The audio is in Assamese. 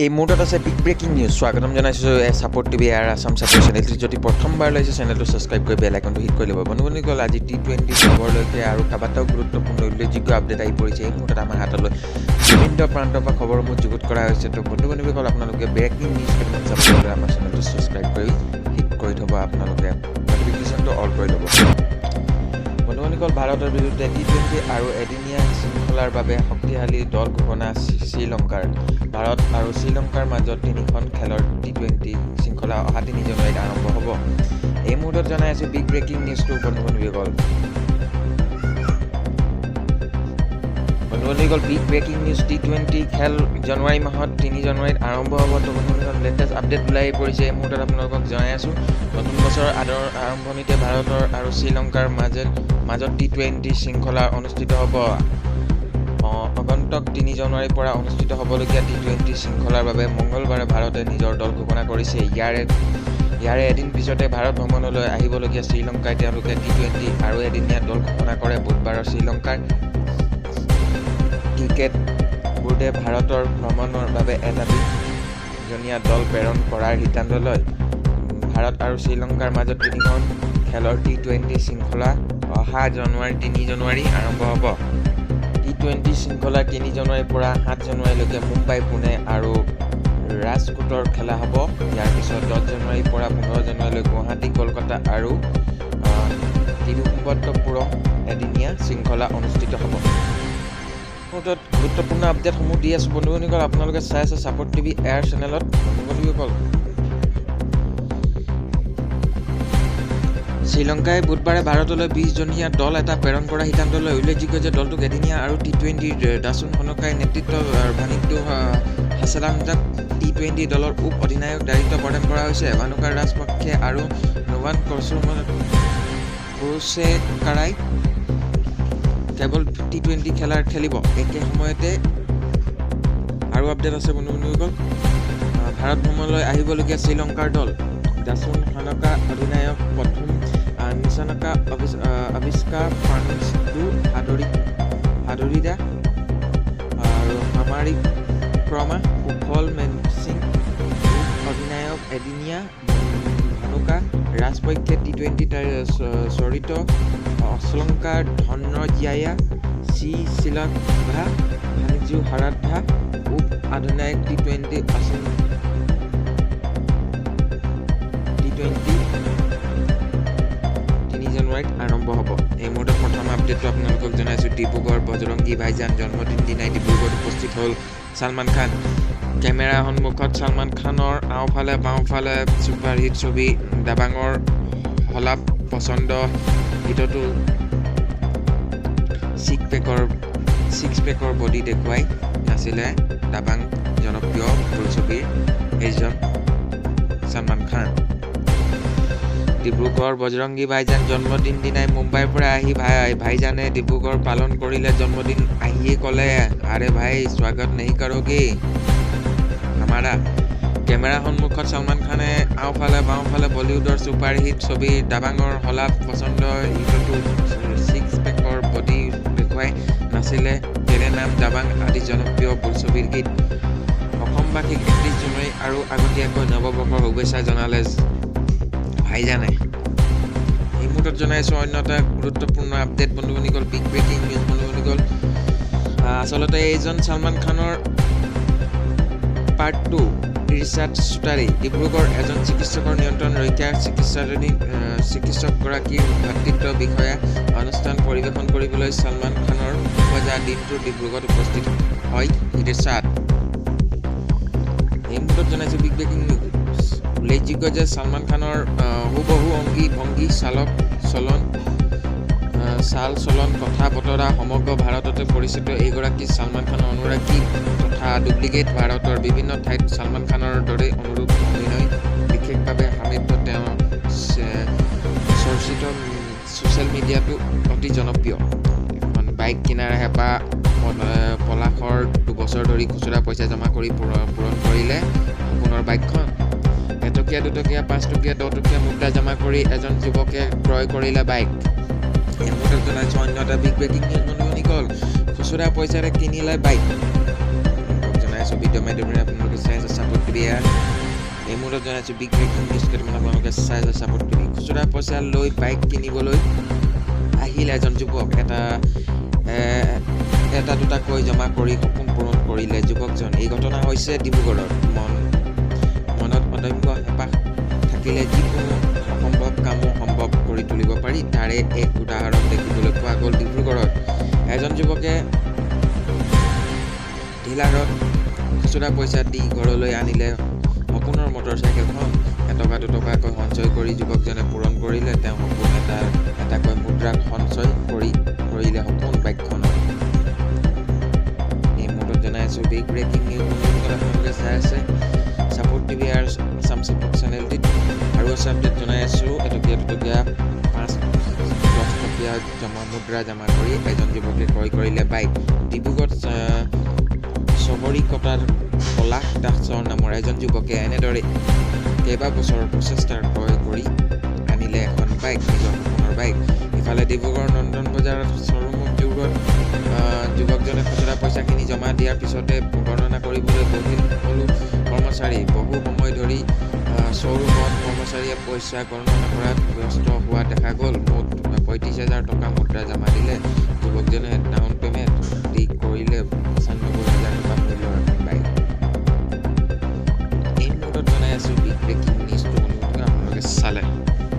এই মুহূৰ্তত আছে বিগ ব্ৰেকিং নিউজ। স্বাগতম জনাইছোঁ ছাপোৰ্ট টিভি এয়াৰ আছাম ছাপোৰ্ট চেনেলটি। যদি প্ৰথমবাৰ লৈছে চেনেলটো ছাবস্ক্ৰাইব কৰি বেল আইকনটো হিট কৰি ল'ব। বন্ধুসকল, আজি T20 খবৰলৈকে আৰু কেইবাটাও গুৰুত্বপূৰ্ণ উল্লেখযোগ্য আপডেট আহি পৰিছে। এই মুহূৰ্তত আমাৰ হাতলৈ বিভিন্ন প্ৰান্তৰ পৰা খবৰসমূহ যুগুত কৰা হৈছে। তো বন্ধুসকল, আপোনালোকে ব্ৰেকিং নিউজ কেইটামান চাবলৈ আমাৰ চেনেলটো ছাবস্ক্ৰাইব কৰি হিট কৰি থ'ব। আপোনালোকে নটিফিকেশ্যনটো অল কৰি ল'ব। বন্ধুসকল, ভাৰতৰ বিৰুদ্ধে T20 আৰু এদিনীয়া শৃংখলাৰ বাবে শক্তিশালী দল ঘোষণা শ্ৰীলংকাৰ। ভাৰত আৰু শ্ৰীলংকাৰ মাজত 3খন খেলৰ T20 শৃংখলা অহা 3 জানুৱাৰীত আৰম্ভ হ'ব। এই মুহূৰ্তত জনাই আছোঁ বিগ ব্ৰেকিং নিউজটো। বন্ধুসকল, বিগ ব্ৰেকিং নিউজ। T20 খেল জানুৱাৰী মাহত 3 জানুৱাৰীত আৰম্ভ হ'ব। তো বন্ধুসকল, লেটেষ্ট আপডেট ওলাই পৰিছে। এই মুহূৰ্তত আপোনালোকক জনাই আছোঁ, নতুন বছৰৰ আৰম্ভণিতে ভাৰতৰ আৰু শ্ৰীলংকাৰ মাজত T20 শৃংখলা অনুষ্ঠিত হ'ব। আগন্তুক 3 জানুৱাৰীৰ পৰা অনুষ্ঠিত হ'বলগীয়া T20 শৃংখলাৰ বাবে মঙলবাৰে ভাৰতে নিজৰ দল ঘোষণা কৰিছে। ইয়াৰে এদিন পিছতে ভাৰত ভ্ৰমণলৈ আহিবলগীয়া শ্ৰীলংকাই তেওঁলোকে T20 আৰু এদিনীয়া দল ঘোষণা কৰে। বুধবাৰৰ শ্ৰীলংকাৰ ক্ৰিকেট বোৰ্ডে ভাৰতৰ ভ্ৰমণৰ বাবে এটা 2জনীয়া দল প্ৰেৰণ কৰাৰ সিদ্ধান্ত লয়। ভাৰত আৰু শ্ৰীলংকাৰ মাজত 3খন খেলৰ T20 শৃংখলা অহা 3 জানুৱাৰী আৰম্ভ হ'ব। T20 শৃংখলা 3 জানুৱাৰীৰ পৰা 7 জানুৱাৰীলৈকে মুম্বাই, পুনে আৰু ৰাজকোটৰ খেলা হ'ব। ইয়াৰ পিছত 10 জানুৱাৰীৰ পৰা 15 জানুৱাৰীলৈ গুৱাহাটী, কলকাতা আৰু তিৰুৱনন্তপুৰম এদিনীয়া শৃংখলা অনুষ্ঠিত হ'ব। গুৰুত্বপূৰ্ণ আপডেটসমূহ দি আছোঁ। বন্ধুসকল, আপোনালোকে চাই আছে ছাপোৰ্ট টিভি এয়াৰ চেনেলত। বন্ধুসকল, শ্ৰীলংকাই বুধবাৰে ভাৰতলৈ 20জনীয়া দল এটা প্ৰেৰণ কৰাৰ সিদ্ধান্ত লয়। উল্লেখযোগ্য যে দলটোক এদিনীয়া আৰু T20 দাসুন হনকাই নেতৃত্বত ভানিকটো হাছালামজাক T20 দলৰ উপ অধিনায়ক দায়িত্ব প্ৰদান কৰা হৈছে। ভানুকা ৰাজপক্ষে আৰু নোভান কুৰুছেকাৰাই কেৱল T20 খেলিব। একে সময়তে আৰু আপডেট আছে। বন্ধুসকল, ভাৰত ভ্ৰমণলৈ আহিবলগীয়া শ্ৰীলংকাৰ দল দাসুন হনকা অধিনায়ক প্ৰথম নিচানকা আৱিষ্কাৰ ফাৰ্নিচডু হাদৰিদা আৰু সামাৰিক ক্ৰমা কুশল মেনসিং অধিনায়ক এদিনীয়া ভানুকা ৰাজপক্ষে T20 চৰিত শ্ৰীলংকাৰ ধনজয়া শ্ৰীলভা ভানিজু হাৰাধা উপ অধিনায়ক T20 3 জানুৱাৰীত আৰম্ভ হ'ব। এই মুহূৰ্তত প্ৰথম আপডেটটো আপোনালোকক জনাইছোঁ। ডিব্ৰুগড় বজৰংগী ভাইজান জন্মদিন দিনাই ডিব্ৰুগড়ত উপস্থিত হ'ল ছালমান খান। কেমেৰাৰ সন্মুখত ছালমান খানৰ বাওঁফালে ছুপাৰহিট ছবি দাবাঙৰ হলাপ পচন্দ গীতটো ছিক্স পেকৰ বডি দেখুৱাই নাছিলে দাবাং জনপ্ৰিয় বোলছবিৰ এইজন ছালমান খান। ডিব্ৰুগড় বজৰংগী ভাইজান জন্মদিন দিনাই মুম্বাইৰ পৰা আহি ভাইজানে ডিব্ৰুগড় পালন কৰিলে জন্মদিন। আহিয়ে ক'লে, আৰে ভাই স্বাগত নেহি কৰোগে হামাৰা। কেমেৰাৰ সন্মুখত ছালমান খানে বাওঁফালে বলিউডৰ ছুপাৰহিট ছবি দাবাঙৰ হলাপ পচন্দ গীতটো ছিক্স পেকৰ বডি দেখুৱাই নাছিলে তেৰে নাম দাবাং আদি জনপ্ৰিয় বোলছবিৰ গীত। অসমবাসীক 31 জানুৱাৰী আৰু আগতীয়াকৈ নৱবৰ্ষৰ শুভেচ্ছা জনালে ভাইজানে। এই মুহূৰ্তত জনাইছোঁ অন্য এটা গুৰুত্বপূৰ্ণ আপডেট। বন্ধুসকল, বিগ ব্ৰেকিং নিউজ। বন্ধুসকল, আচলতে এইজন ছালমান খানৰ পাৰ্ট 2 ৰিচাৰ্ড চুটাৰী। ডিব্ৰুগড় এজন চিকিৎসকৰ নিয়ন্ত্ৰণ ৰক্ষাৰ চিকিৎসকগৰাকীৰ ভাতৃত্ব বিষয়া অনুষ্ঠান পৰিৱেশন কৰিবলৈ ছালমান খানৰ বজা দিনটো ডিব্ৰুগড়ত উপস্থিত হয় ৰিচাৰ্ড। এই মুহূৰ্তত জনাইছোঁ বিগ ব্ৰেকিং নিউজ। উল্লেখযোগ্য যে ছালমান খানৰ হুবহু ভংগী চাল চলন কথা বতৰা সমগ্ৰ ভাৰততে পৰিচিত এইগৰাকী ছালমান খানৰ অনুৰাগী তথা ডুপ্লিকেট। ভাৰতৰ বিভিন্ন ঠাইত ছালমান খানৰ দৰে অনুৰূপ অভিনয় বিশেষভাৱে সমৃদ্ধ। তেওঁ চৰ্চিত ছ'চিয়েল মিডিয়াটো অতি জনপ্ৰিয়। বাইক কিনাৰ হেঁপাহ পলাশৰ 2 বছৰ ধৰি খুচুৰা পইচা জমা কৰি পূৰণ কৰিলে সপোনৰ বাইকখন। 1 টকীয়া 2 টকীয়া 5 টকীয়া 10 টকীয়া মুদ্ৰা জমা কৰি এজন যুৱকে ক্ৰয় কৰিলে বাইক। এই মুহূৰ্তত জনাইছোঁ অন্য এটা বিগ ব্ৰেকিং নিউজ। বন্ধুসকল, খুচুৰা পইচাৰে কিনিলে বাইক। জনাইছোঁ ভিডিঅ' মাধ্যমেৰে আপোনালোকে চাই আছে ছাপোৰ্ট টিভি। এই মুহূৰ্তত জনাইছোঁ বিগ ব্ৰেকিং নিউজ কেইটামান আপোনালোকে চাই আছে ছাপোৰ্ট টিভি। খুচুৰা পইচা লৈ বাইক কিনিবলৈ আহিল এজন যুৱক। এটা দুটাকৈ জমা কৰি সপোন পূৰণ কৰিলে যুৱকজন। এই ঘটনা হৈছে ডিব্ৰুগড়ত। মনত অদম্য হেঁপাহ থাকিলে যিকোনো অসম্ভৱ কামো সম্ভৱ কৰি তুলিব পাৰি, তাৰে এক উদাহৰণ দেখিবলৈ পোৱা গ'ল ডিব্ৰুগড়ত। এজন যুৱকে ডিলাৰত খুচুৰা পইচা দি ঘৰলৈ আনিলে সপোনৰ মটৰচাইকেলখন। এটকা দুটকাকৈ সঞ্চয় কৰি যুৱকজনে পূৰণ কৰিলে তেওঁ সপোন। এটাকৈ মুদ্ৰাক সঞ্চয় কৰিলে সপোন বাইকখনৰ। এই মুহূৰ্তত জনাই আছোঁ বিগ ব্ৰেকিং নিউজ আপোনালোকে চাই আছে ছাপোৰ্ট টিভি আৰু আছাম ছাপোৰ্ট চেনেলটিত। আৰু আছে আপডেট জনাই আছোঁ এটকীয়া দুটকীয়া 5-10 টকীয়া মুদ্ৰা জমা কৰি এজন যুৱকে ক্ৰয় কৰিলে বাইক। ডিব্ৰুগড়ত চহৰীকতাৰ পলাশ দাসৰ নামৰ এজন যুৱকে এনেদৰে কেইবাবছৰৰ প্ৰচেষ্টাৰ ক্ৰয় কৰি আনিলে এখন বাইক, নিজৰ সপোনৰ বাইক। ইফালে ডিব্ৰুগড়ৰ নন্দন বজাৰত শ্বৰুমযোৰত যুৱকজনে খুচুৰা পইচাখিনি জমা দিয়াৰ পিছতে গণনা কৰিবলৈ বহিল সকলো কৰ্মচাৰী। বহু সময় ধৰি শ্বৰুমত কৰ্মচাৰীয়ে পইচা গণনা কৰাত ব্যস্ত হোৱা দেখা গ'ল। মুঠ 35,000 টকা মুদ্ৰা জমা দিলে যুৱকজনে ডাউন পে'মেণ্ট